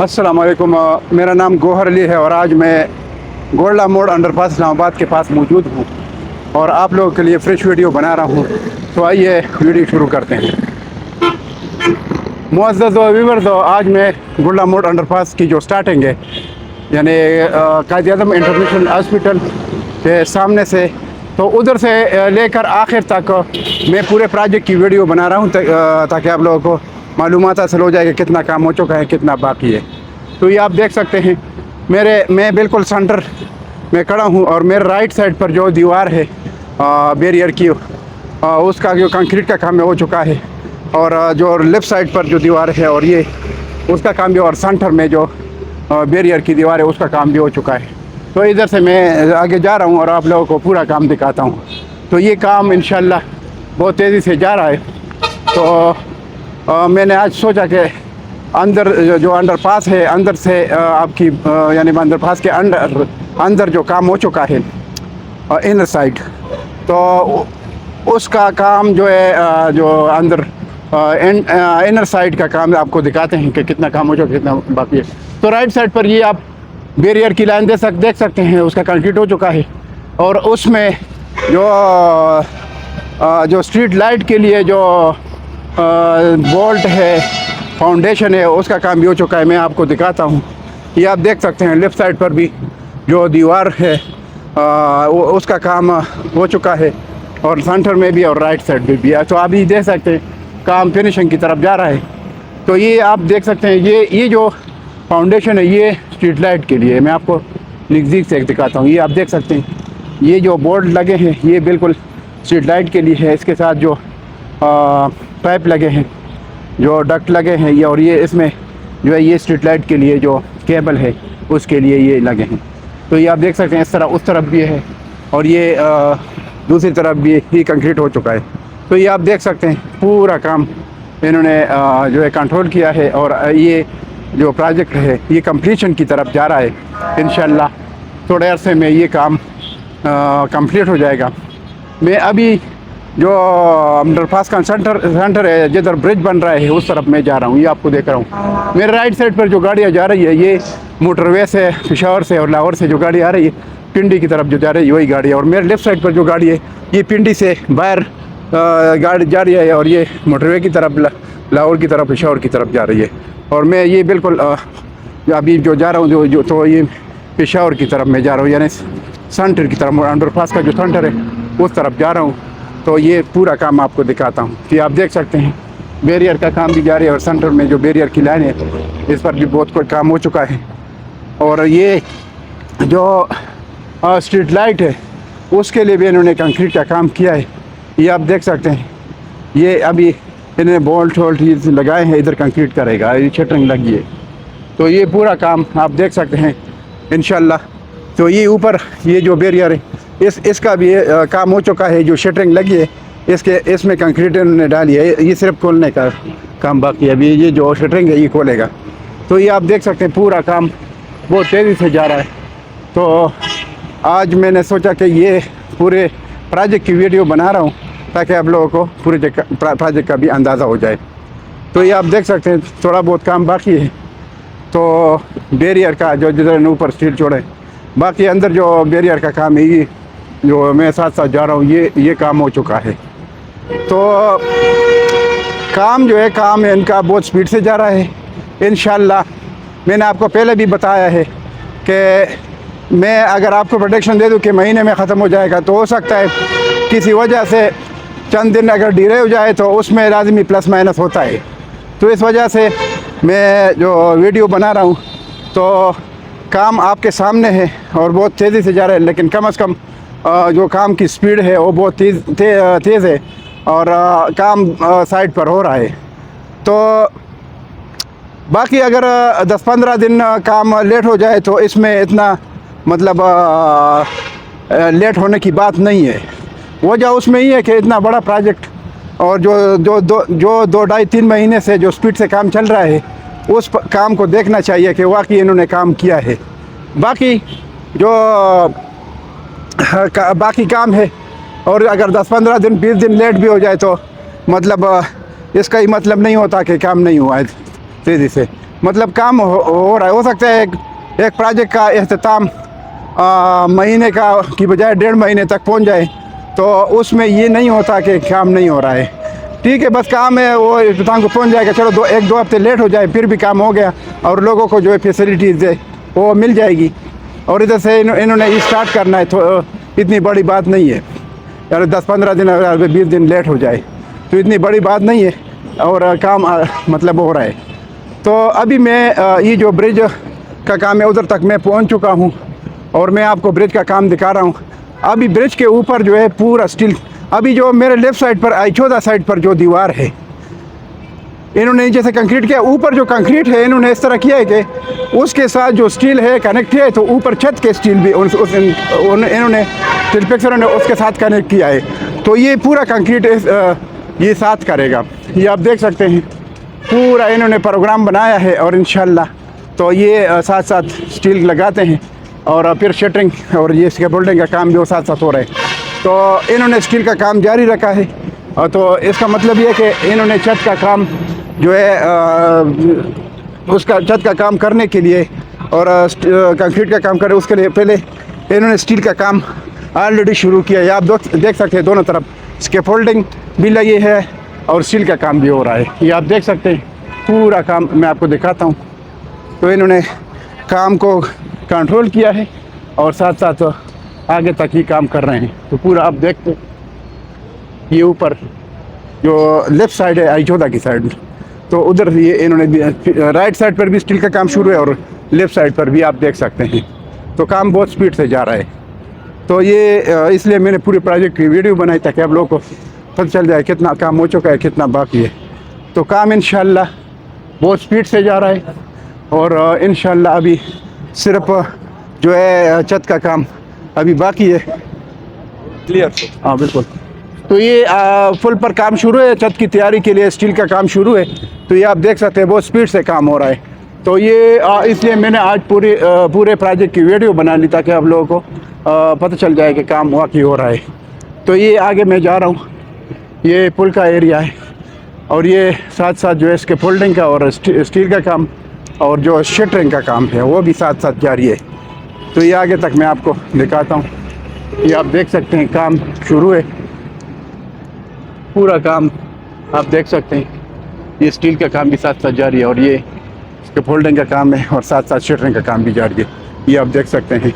अस्सलाम वालेकुम। मेरा नाम गौहर अली है और आज मैं गोल्डा मोड़ अंडरपास इस्लामाबाद के पास मौजूद हूँ और आप लोगों के लिए फ्रेश वीडियो बना रहा हूँ। तो आइए वीडियो शुरू करते हैं। मुअज़्ज़ज़ व्यूअर्स, आज मैं गोल्डा मोड़ अंडरपास की जो स्टार्टिंग है यानी कायद-ए-आज़म इंटरनेशनल हॉस्पिटल के सामने से, तो उधर से लेकर आखिर तक मैं पूरे प्रोजेक्ट की वीडियो बना रहा हूँ ताकि आप लोगों को मालूमात हासिल हो जाए कि कितना काम हो चुका है, कितना बाकी है। तो ये आप देख सकते हैं मैं बिल्कुल सेंटर में खड़ा हूँ और मेरे राइट साइड पर जो दीवार है बैरियर की, उसका जो कंक्रीट का काम हो चुका है, और जो लेफ़्ट साइड पर जो दीवार है और ये उसका काम भी, और सेंटर में जो बैरियर की दीवार है उसका काम भी हो चुका है। तो इधर से मैं आगे जा रहा हूँ और आप लोगों को पूरा काम दिखाता हूँ। तो ये काम इंशाल्लाह बहुत तेज़ी से जा रहा है। तो मैंने आज सोचा कि अंदर जो अंडरपास है, अंदर से आपकी यानी अंडरपास के अंदर जो काम हो चुका है इनर साइड, तो उसका काम जो है जो अंदर इनर साइड का काम आपको दिखाते हैं कि कितना काम हो चुका है, कितना बाकी है। तो राइट साइड पर ये आप बैरियर की लाइन देख सकते हैं, उसका कंक्रीट हो चुका है। और उसमें जो स्ट्रीट लाइट के लिए जो बोल्ट है, फाउंडेशन है, उसका काम भी हो चुका है। मैं आपको दिखाता हूँ। ये आप देख सकते हैं लेफ़्ट साइड पर भी जो दीवार है उसका काम हो चुका है, और सेंटर में भी और राइट साइड में भी है। तो आप ये देख सकते हैं काम फिनिशिंग की तरफ जा रहा है। तो ये आप देख सकते हैं ये जो फाउंडेशन है ये स्ट्रीट लाइट के लिए। मैं आपको नज़दीक से दिखाता हूँ। ये आप देख सकते हैं ये जो बोर्ड लगे हैं ये बिल्कुल स्ट्रीट लाइट के लिए है। इसके साथ जो पाइप लगे हैं, जो डक्ट लगे हैं ये, और ये इसमें जो है ये स्ट्रीट लाइट के लिए जो केबल है उसके लिए ये लगे हैं। तो ये आप देख सकते हैं इस तरह उस तरफ भी है, और ये दूसरी तरफ भी ही कंक्रीट हो चुका है। तो ये आप देख सकते हैं पूरा काम इन्होंने जो है कंट्रोल किया है, और ये जो प्रोजेक्ट है ये कंप्लीशन की तरफ जा रहा है। इंशाल्लाह थोड़े अरसे में ये काम कंप्लीट हो जाएगा। मैं अभी जो अंडरपास का सेंटर है जिधर ब्रिज बन रहा है उस तरफ मैं जा रहा हूँ। ये आपको देख रहा हूँ। मेरे राइट साइड पर जो गाड़ियाँ जा रही है ये मोटरवे से, पेशावर से और लाहौर से जो गाड़ी आ रही है पिंडी की तरफ जो जा रही है वही गाड़ी है। और मेरे लेफ़्ट साइड पर जो गाड़ी है ये पिंडी से बाहर गाड़ी जा रही है, और ये मोटरवे की तरफ, लाहौर की तरफ, पेशावर की तरफ जा रही है। और मैं ये बिल्कुल अभी जो जा रहा हूँ तो ये पेशावर की तरफ मैं जा रहा हूँ, यानी सेंटर की तरफ, अंडरपास का जो सेंटर है उस तरफ जा रहा हूँ। तो ये पूरा काम आपको दिखाता हूँ कि आप देख सकते हैं बैरियर का काम भी जारी है, और सेंटर में जो बैरियर की लाइन है इस पर भी बहुत कुछ काम हो चुका है। और ये जो स्ट्रीट लाइट है उसके लिए भी इन्होंने कंक्रीट का काम किया है। ये आप देख सकते हैं ये अभी इन्होंने बोल्ट वोल्ट लगाए हैं, इधर कंक्रीट करेगा, ये शटरिंग लगी है। तो ये पूरा काम आप देख सकते हैं इंशाल्लाह। तो ये ऊपर ये जो बैरियर है इसका भी काम हो चुका है, जो शटरिंग लगी है इसमें कंक्रीट इन्होंने डाली है। ये सिर्फ खोलने का काम बाकी है, अभी ये जो शटरिंग है ये खोलेगा। तो ये आप देख सकते हैं पूरा काम बहुत तेज़ी से जा रहा है। तो आज मैंने सोचा कि ये पूरे प्रोजेक्ट की वीडियो बना रहा हूँ ताकि आप लोगों को पूरे प्रोजेक्ट का भी अंदाज़ा हो जाए। तो ये आप देख सकते हैं थोड़ा बहुत काम बाकी है। तो बैरियर का जो जिधर ऊपर स्टील छोड़े, बाकी अंदर जो बैरियर का काम है ये जो मैं साथ साथ जा रहा हूँ ये काम हो चुका है। तो काम जो है काम है इनका बहुत स्पीड से जा रहा है। इंशाल्लाह मैंने आपको पहले भी बताया है कि मैं अगर आपको प्रोडक्शन दे दूं कि महीने में ख़त्म हो जाएगा, तो हो सकता है किसी वजह से चंद दिन अगर डिले हो जाए तो उसमें लाजमी प्लस माइनस होता है। तो इस वजह से मैं जो वीडियो बना रहा हूँ तो काम आपके सामने है और बहुत तेज़ी से जा रहा है, लेकिन कम से कम जो काम की स्पीड है वो बहुत तेज़ है, और काम साइड पर हो रहा है। तो बाकी अगर 10-15 दिन काम लेट हो जाए तो इसमें इतना मतलब लेट होने की बात नहीं है। वजह उसमें ही है कि इतना बड़ा प्रोजेक्ट, और जो 2-2.5-3 महीने से जो स्पीड से काम चल रहा है उस काम को देखना चाहिए कि वाकई इन्होंने काम किया है। बाकी जो बाकी काम है, और अगर 10-15 दिन 20 दिन लेट भी हो जाए तो मतलब इसका ही मतलब नहीं होता कि काम नहीं हुआ है तेज़ी से। मतलब काम हो रहा है। हो सकता है एक प्रोजेक्ट का अख्ताम महीने का की बजाय 1.5 महीने तक पहुंच जाए, तो उसमें ये नहीं होता कि काम नहीं हो रहा है। ठीक है, बस काम है वो अख्ताम को पहुंच जाएगा, चलो 1-2 हफ्ते लेट हो जाए फिर भी काम हो गया और लोगों को जो है फैसिलिटीज़ है वो मिल जाएगी। और इधर से इन्होंने स्टार्ट करना है, तो इतनी बड़ी बात नहीं है यार। 10-15 दिन अगर 20 दिन लेट हो जाए तो इतनी बड़ी बात नहीं है, और काम मतलब हो रहा है। तो अभी मैं ये जो ब्रिज का काम है उधर तक मैं पहुंच चुका हूं, और मैं आपको ब्रिज का काम दिखा रहा हूं। अभी ब्रिज के ऊपर जो है पूरा स्टील, अभी जो मेरे लेफ़्ट साइड पर I14 साइड पर जो दीवार है इन्होंने जैसे कंक्रीट किया, ऊपर जो कंक्रीट है इन्होंने इस तरह किया है कि उसके साथ जो स्टील है कनेक्ट है, तो ऊपर छत के स्टील भी इन्होंने स्टील फिक्सरों ने उसके साथ कनेक्ट किया है। तो ये पूरा कंक्रीट ये साथ करेगा। ये आप देख सकते हैं पूरा इन्होंने प्रोग्राम बनाया है, और इंशाल्लाह तो ये साथ साथ स्टील लगाते हैं और फिर शटरिंग और ये स्कैफोल्डिंग का काम भी वो साथ साथ हो रहा है। तो इन्होंने स्टील का काम जारी रखा है, और तो इसका मतलब ये है कि इन्होंने छत का काम जो है उसका छत का काम करने के लिए और कंक्रीट का काम करे उसके लिए पहले इन्होंने स्टील का काम ऑलरेडी शुरू किया है। आप देख सकते हैं दोनों तरफ स्कैफोल्डिंग भी लगी है और स्टील का काम भी हो रहा है। ये आप देख सकते हैं पूरा काम मैं आपको दिखाता हूँ। तो इन्होंने काम को कंट्रोल किया है और साथ साथ आगे तक ही काम कर रहे हैं। तो पूरा आप देखते ये ऊपर जो लेफ़्ट साइड है I14 की साइड, तो उधर ये इन्होंने राइट साइड पर भी स्टील का काम शुरू है और लेफ़्ट साइड पर भी आप देख सकते हैं। तो काम बहुत स्पीड से जा रहा है। तो ये इसलिए मैंने पूरे प्रोजेक्ट की वीडियो बनाई ताकि आप लोगों को पता चल जाए कितना काम हो चुका है, कितना बाकी है। तो काम इंशाल्लाह बहुत स्पीड से जा रहा है, और इंशाल्लाह अभी सिर्फ जो है छत का काम अभी बाकी है। क्लियर? हाँ बिल्कुल। तो ये फुल पर काम शुरू है, छत की तैयारी के लिए स्टील का काम शुरू है। तो ये आप देख सकते हैं बहुत स्पीड से काम हो रहा है। तो ये इसलिए मैंने आज पूरे प्रोजेक्ट की वीडियो बना ली ताकि आप लोगों को पता चल जाए कि काम वाकई हो रहा है। तो ये आगे मैं जा रहा हूँ, ये पुल का एरिया है, और ये साथ साथ जो है इसके फोल्डिंग का और स्टील का काम और जो शटरिंग का काम है वो भी साथ साथ जारी है। तो ये आगे तक मैं आपको दिखाता हूँ। ये आप देख सकते हैं काम शुरू है, पूरा काम आप देख सकते हैं। ये स्टील का काम भी साथ साथ जारी है, और ये इसके फोल्डिंग का काम है और साथ साथ शटरिंग का काम भी जारी है। ये आप देख सकते हैं।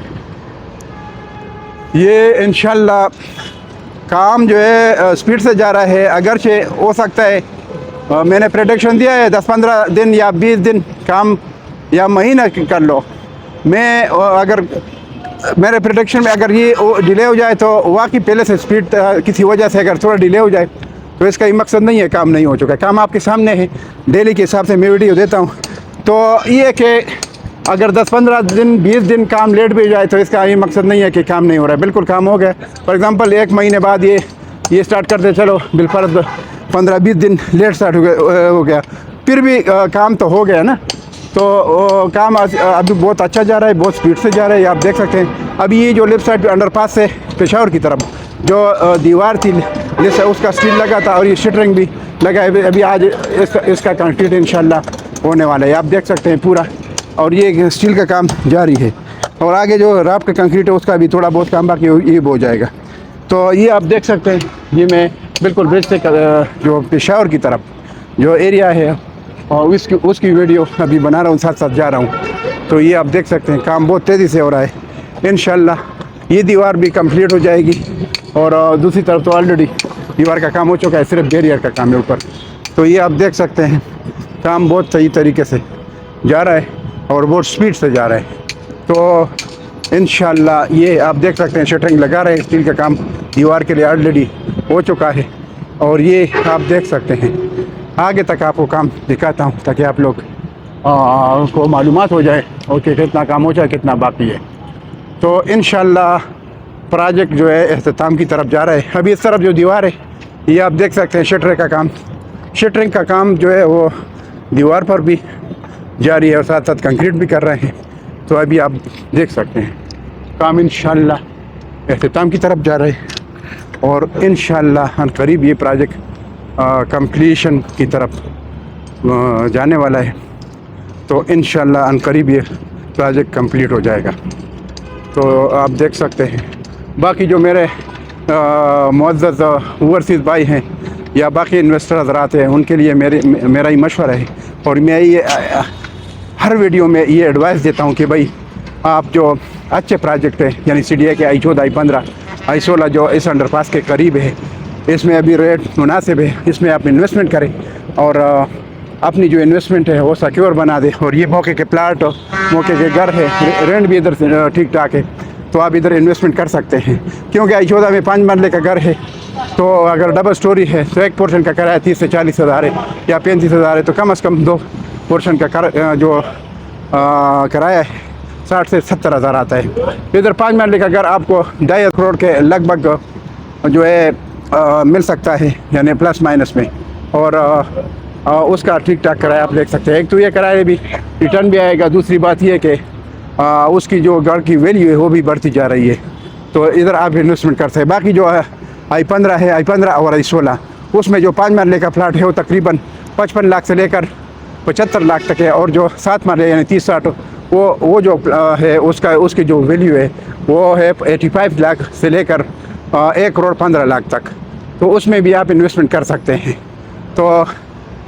ये इंशाल्लाह काम जो है स्पीड से जा रहा है। अगरचे हो सकता है मैंने प्रेडिक्शन दिया है 10-15 दिन या 20 दिन काम या महीना कर लो। मैं अगर मेरे प्रेडिक्शन में अगर ये डिले हो जाए तो वाकई पहले से स्पीड किसी वजह से अगर थोड़ा डिले हो जाए तो इसका ये मकसद नहीं है काम नहीं हो चुका है। काम आपके सामने है, डेली के हिसाब से मैं वीडियो देता हूँ। तो ये कि अगर 10-15 दिन 20 दिन काम लेट भी जाए तो इसका ये मकसद नहीं है कि काम नहीं हो रहा है, बिल्कुल काम हो गया। फॉर एग्ज़ाम्पल 1 महीने बाद ये स्टार्ट करते, चलो बिलफर्ज 15-20 दिन लेट स्टार्ट हो गया, फिर भी काम तो हो गया ना। तो काम अभी बहुत अच्छा जा रहा है, बहुत स्पीड से जा रहा है। आप देख सकते हैं अभी ये जो लेफ्ट साइड पे अंडरपास से पेशावर की तरफ जो दीवार थी जैसे उसका स्टील लगा था और ये शटरिंग भी लगा है। अभी आज इसका कंक्रीट इंशाल्लाह होने वाला है, आप देख सकते हैं पूरा। और ये स्टील का काम जारी है, और आगे जो राप का कंक्रीट है उसका भी थोड़ा बहुत काम बाकी ये हो जाएगा। तो ये आप देख सकते हैं, ये मैं बिल्कुल ब्रिज से जो पेशावर की तरफ जो एरिया है और उसकी वीडियो अभी बना रहा हूँ, साथ साथ जा रहा हूँ। तो ये आप देख सकते हैं काम बहुत तेज़ी से हो रहा है। इंशाल्लाह ये दीवार भी कंप्लीट हो जाएगी, और दूसरी तरफ तो ऑलरेडी दीवार का काम हो चुका है, सिर्फ बैरियर का काम है ऊपर। तो ये आप देख सकते हैं काम बहुत सही तरीके से जा रहा है और बहुत स्पीड से जा रहा है। तो इंशाल्लाह ये आप देख सकते हैं शटरिंग लगा रहे हैं, स्टील का काम दीवार के लिए ऑलरेडी हो चुका है। और ये आप देख सकते हैं आगे तक आपको काम दिखाता हूँ ताकि आप लोग को मालूमात हो जाए और कि कितना काम हो जाए, कितना बाकी है। तो इंशाल्लाह प्रोजेक्ट जो है इख्तिताम की तरफ जा रहा है। अभी इस तरफ जो दीवार है ये आप देख सकते हैं शटरिंग का काम जो है वो दीवार पर भी जारी है और साथ साथ कंक्रीट भी कर रहे हैं। तो अभी आप देख सकते हैं काम इंशाल्लाह इख्तिताम की तरफ जा रहा है, और इंशाल्लाह करीब ये प्रोजेक्ट कंप्लीशन की तरफ जाने वाला है। तो इंशाल्लाह अनकरीब ये प्रोजेक्ट कंप्लीट हो जाएगा। तो आप देख सकते हैं। बाकी जो मेरे मुअज़्ज़ज़ ओवरसीज़ भाई हैं या बाकी इन्वेस्टर हज़रात हैं, उनके लिए मेरा ही मशवरा है और मैं ये हर वीडियो में ये एडवाइस देता हूँ कि भाई आप जो अच्छे प्रोजेक्ट है यानी CDA के I14, I15, I16 जो इस अंडरपास के करीब है, इसमें अभी रेट मुनासिब है, इसमें आप इन्वेस्टमेंट करें और अपनी जो इन्वेस्टमेंट है वो सिक्योर बना दे। और ये मौके के प्लाट, मौके के घर है, रेंट भी इधर से ठीक ठाक है, तो आप इधर इन्वेस्टमेंट कर सकते हैं। क्योंकि I14 में 5 मरले का घर है, तो अगर डबल स्टोरी है तो एक पोर्शन का किराया 30 से 40 हज़ार है या 35 हज़ार है, तो कम से कम 2 पोर्शन का जो किराया है 60 से 70 हज़ार आता है। इधर 5 मरले का घर आपको 2.5 करोड़ के लगभग जो है मिल सकता है, यानी प्लस माइनस में। और उसका ठीक ठाक किराया आप देख सकते हैं। एक तो ये किराया भी रिटर्न भी आएगा, दूसरी बात ये कि उसकी जो घर की वैल्यू है वो भी बढ़ती जा रही है, तो इधर आप इन्वेस्टमेंट कर सकते हैं। बाकी जो I15 है, I15 और I16, उसमें जो 5 मरले का प्लाट है वो तकरीबन 55 लाख से लेकर 75 लाख तक है, और जो 7 मरले यानी 30-60 वो जो है उसकी जो वैल्यू है वो है 85 लाख से लेकर 1 करोड़ 15 लाख तक, तो उसमें भी आप इन्वेस्टमेंट कर सकते हैं। तो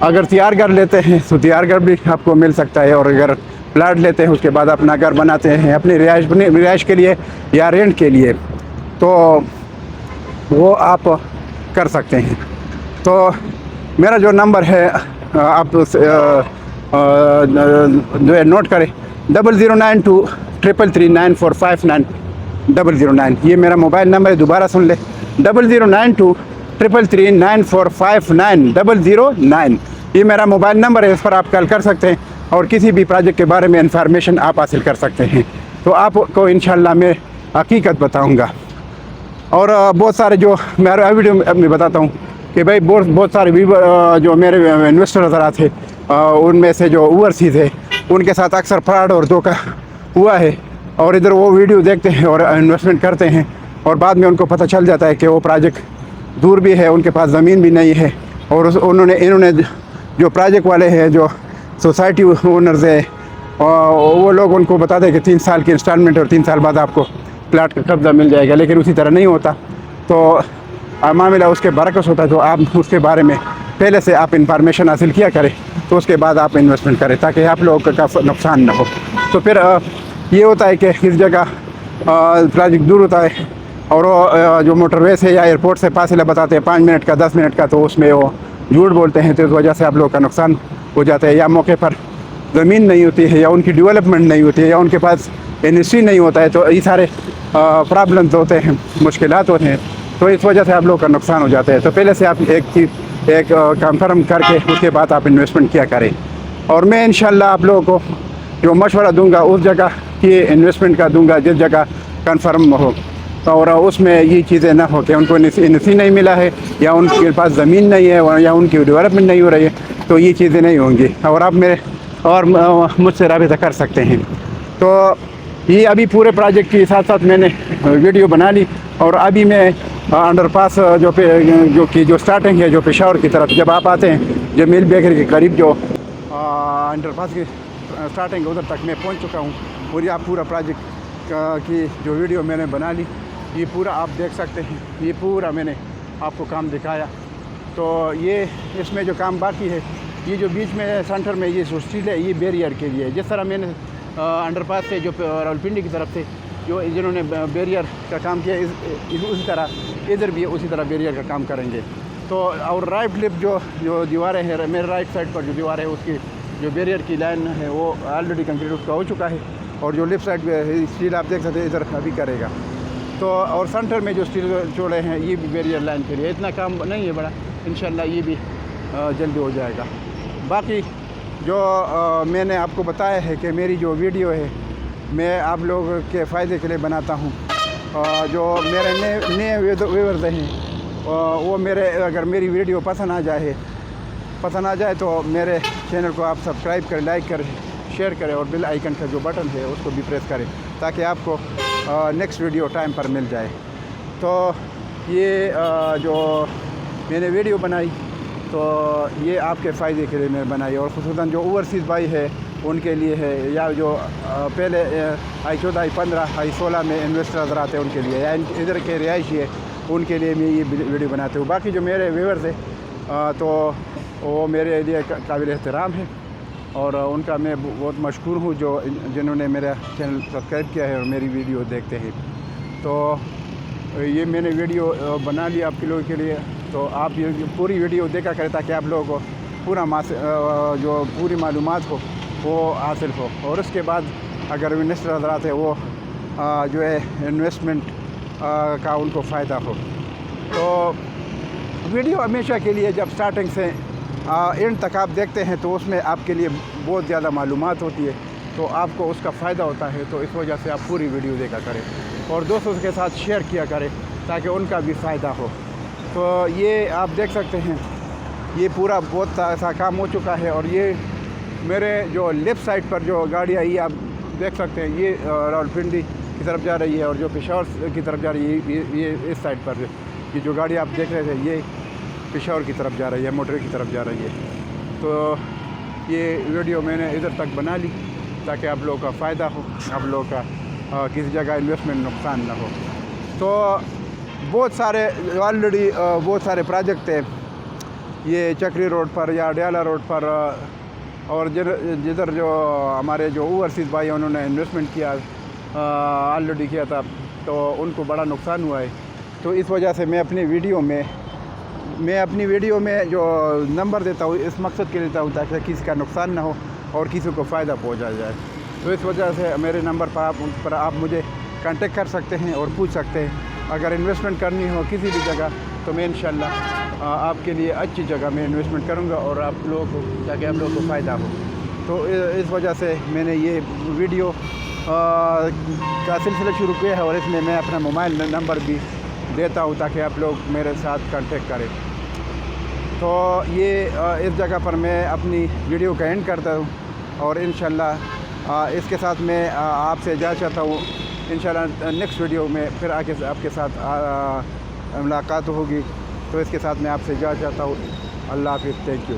अगर तैयार घर लेते हैं तो तैयार घर भी आपको मिल सकता है, और अगर प्लाट लेते हैं उसके बाद अपना घर बनाते हैं अपनी रिहाइश के लिए या रेंट के लिए, तो वो आप कर सकते हैं। तो मेरा जो नंबर है आप जो है नोट करें, 0092 333 9459 009, ये मेरा मोबाइल नंबर है। दोबारा सुन ले, 0092 333 9459 009, ये मेरा मोबाइल नंबर है। इस पर आप कॉल कर सकते हैं और किसी भी प्रोजेक्ट के बारे में इंफॉर्मेशन आप हासिल कर सकते हैं। तो आपको इंशाल्लाह मैं हकीकत बताऊंगा। और बहुत सारे जो मेरा वीडियो में बताता हूँ कि भाई बहुत सारे जो मेरे इन्वेस्टर हज़रात थे, उनमें से जो ओवरसीज़ है उनके साथ अक्सर फ्रॉड और धोखा हुआ है, और इधर वो वीडियो देखते हैं और इन्वेस्टमेंट करते हैं, और बाद में उनको पता चल जाता है कि वो प्रोजेक्ट दूर भी है, उनके पास ज़मीन भी नहीं है, और इन्होंने जो प्रोजेक्ट वाले हैं, जो सोसाइटी ओनर्स है, वो लोग उनको बताते हैं कि 3 साल की इंस्टॉलमेंट और 3 साल बाद आपको प्लाट का कब्ज़ा मिल जाएगा, लेकिन उसी तरह नहीं होता। तो मामला उसके बरकस होता है। तो आप उसके बारे में पहले से आप इंफॉर्मेशन हासिल किया करें, तो उसके बाद आप इन्वेस्टमेंट करें ताकि आप लोगों का नुकसान ना हो। तो फिर ये होता है कि इस जगह प्रोजेक्ट दूर होता है, और वो जो मोटरवे से या एयरपोर्ट से फासला बताते हैं 5 मिनट का 10 मिनट का, तो उसमें वो झूठ बोलते हैं, तो इस वजह से आप लोगों का नुकसान हो जाता है। या मौके पर ज़मीन नहीं होती है, या उनकी डेवलपमेंट नहीं होती है, या उनके पास इंडस्ट्री नहीं होता है, तो ये सारे प्रॉब्लम्स होते हैं, मुश्किलात होते हैं, तो इस वजह से आप लोगों का नुकसान हो जाता है। तो पहले से आप एक कंफर्म करके उसके बाद आप इन्वेस्टमेंट किया करें। और मैं इंशाल्लाह आप लोगों को जो मशवरा दूंगा उस जगह की इन्वेस्टमेंट का दूंगा जिस जगह कंफर्म हो, और उसमें ये चीज़ें ना हो कि उनको इनसी नहीं मिला है, या उनके पास ज़मीन नहीं है, या उनकी डेवलपमेंट नहीं हो रही है, तो ये चीज़ें नहीं होंगी। और आप मेरे और मुझसे राबिता कर सकते हैं। तो ये अभी पूरे प्रोजेक्ट के साथ साथ मैंने वीडियो बना ली, और अभी मैं अंडरपास जो स्टार्टिंग है, जो पेशावर की तरफ जब आप आते हैं, जमील बेकरी के करीब जो अंडरपास की स्टार्टिंग है, उधर तक मैं पहुंच चुका हूं। और ये आप पूरा प्रोजेक्ट की जो वीडियो मैंने बना ली, ये पूरा आप देख सकते हैं, ये पूरा मैंने आपको काम दिखाया। तो ये इसमें जो काम बाकी है, ये जो बीच में सेंटर में ये जो स्टील है, ये बैरियर के लिए। जिस तरह मैंने अंडरपास से जो रावलपिंडी की तरफ से जो जिन्होंने बैरियर का काम किया, उसी तरह इधर भी उसी तरह बैरियर का काम करेंगे। तो और राइट लिप जो दीवारें हैं, मेरे राइट साइड पर जो दीवार है उसकी जो बैरियर की लाइन है वो ऑलरेडी कंक्रीट उसका हो चुका है, और जो लेफ्ट साइड में स्टील आप देख सकते हैं इधर अभी करेगा। तो और सेंटर में जो स्टील जोड़े हैं ये भी बैरियर लाइन के लिए, इतना काम नहीं है बड़ा, इंशाल्लाह ये भी जल्दी हो जाएगा। बाकी जो मैंने आपको बताया है कि मेरी जो वीडियो है मैं आप लोगों के फ़ायदे के लिए बनाता हूँ। जो मेरे नए व्यूअर्स हैं वो मेरे अगर मेरी वीडियो पसंद आ जाए तो मेरे चैनल को आप सब्सक्राइब करें, लाइक करें, शेयर करें, और बेल आइकन का जो बटन है उसको भी प्रेस करें ताकि आपको नेक्स्ट वीडियो टाइम पर मिल जाए। तो ये जो मैंने वीडियो बनाई तो ये आपके फ़ायदे के लिए मैंने बनाई, और ख़ुसूसन जो ओवरसीज़ भाई है उनके लिए है, या जो पहले I14, I15, I16 में इन्वेस्टर हज़रात आते हैं उनके लिए, या इधर के रिहायशी है उनके लिए मैं ये वीडियो बनाते हूँ। बाकी जो मेरे व्यूअर्स हैं तो वो मेरे लिए काबिल एहतराम है और उनका मैं बहुत मशकूर हूँ जो जिन्होंने मेरा चैनल सब्सक्राइब किया है और मेरी वीडियो देखते हैं। तो ये मैंने वीडियो बना लिया आपके लोगों के लिए, तो आप ये पूरी वीडियो देखा करें ताकि आप लोगों को पूरा जो पूरी मालूमात हो वो हासिल हो। और उसके बाद अगर इन्वेस्टर हज़रात है वो जो है इन्वेस्टमेंट का उनको फ़ायदा हो। तो वीडियो हमेशा के लिए जब स्टार्टिंग से एंड तक आप देखते हैं तो उसमें आपके लिए बहुत ज़्यादा मालूमात होती है, तो आपको उसका फ़ायदा होता है। तो इस वजह से आप पूरी वीडियो देखा करें और दोस्तों के साथ शेयर किया करें ताकि उनका भी फ़ायदा हो। तो ये आप देख सकते हैं ये पूरा बहुत सा काम हो चुका है और ये मेरे जो लेफ़्ट साइड पर जो गाड़ी आई आप देख सकते हैं ये रावलपिंडी की तरफ जा रही है और जो पेशावर की तरफ जा रही है ये इस साइड पर ये जो गाड़ी आप देख रहे थे ये पेशावर की तरफ जा रही है, मोटर की तरफ जा रही है। तो ये वीडियो मैंने इधर तक बना ली ताकि आप लोगों का फ़ायदा हो, आप लोगों का किसी जगह इन्वेस्टमेंट नुकसान ना हो। तो बहुत सारे ऑलरेडी बहुत सारे प्रोजेक्ट है ये चक्री रोड पर या डयाला रोड पर और जिधर जो हमारे जो ओवरसीज़ भाई उन्होंने इन्वेस्टमेंट किया ऑलरेडी किया था तो उनको बड़ा नुकसान हुआ है। तो इस वजह से मैं अपनी वीडियो में जो नंबर देता हूँ इस मकसद के लिए देता हूँ ताकि किसी का नुकसान ना हो और किसी को फ़ायदा पहुँचाया जाए। तो इस वजह से मेरे नंबर पर आप मुझे कांटेक्ट कर सकते हैं और पूछ सकते हैं अगर इन्वेस्टमेंट करनी हो किसी भी जगह तो मैं इंशाल्लाह आपके लिए अच्छी जगह में इन्वेस्टमेंट करूँगा और आप लोगों को ताकि आप लोगों को फ़ायदा हो। तो इस वजह से मैंने ये वीडियो का सिलसिला शुरू किया है और इसमें मैं अपना मोबाइल नंबर भी देता हूँ ताकि आप लोग मेरे साथ कांटेक्ट करें। तो ये इस जगह पर मैं अपनी वीडियो का एंड करता हूँ और इंशाल्लाह इसके साथ मैं आपसे इजाज़त चाहता हूँ। इंशाल्लाह नेक्स्ट वीडियो में फिर आके आपके साथ मुलाकात होगी। तो इसके साथ मैं आपसे इजाज़त चाहता हूँ। अल्लाह हाफ़िज़, थैंक यू।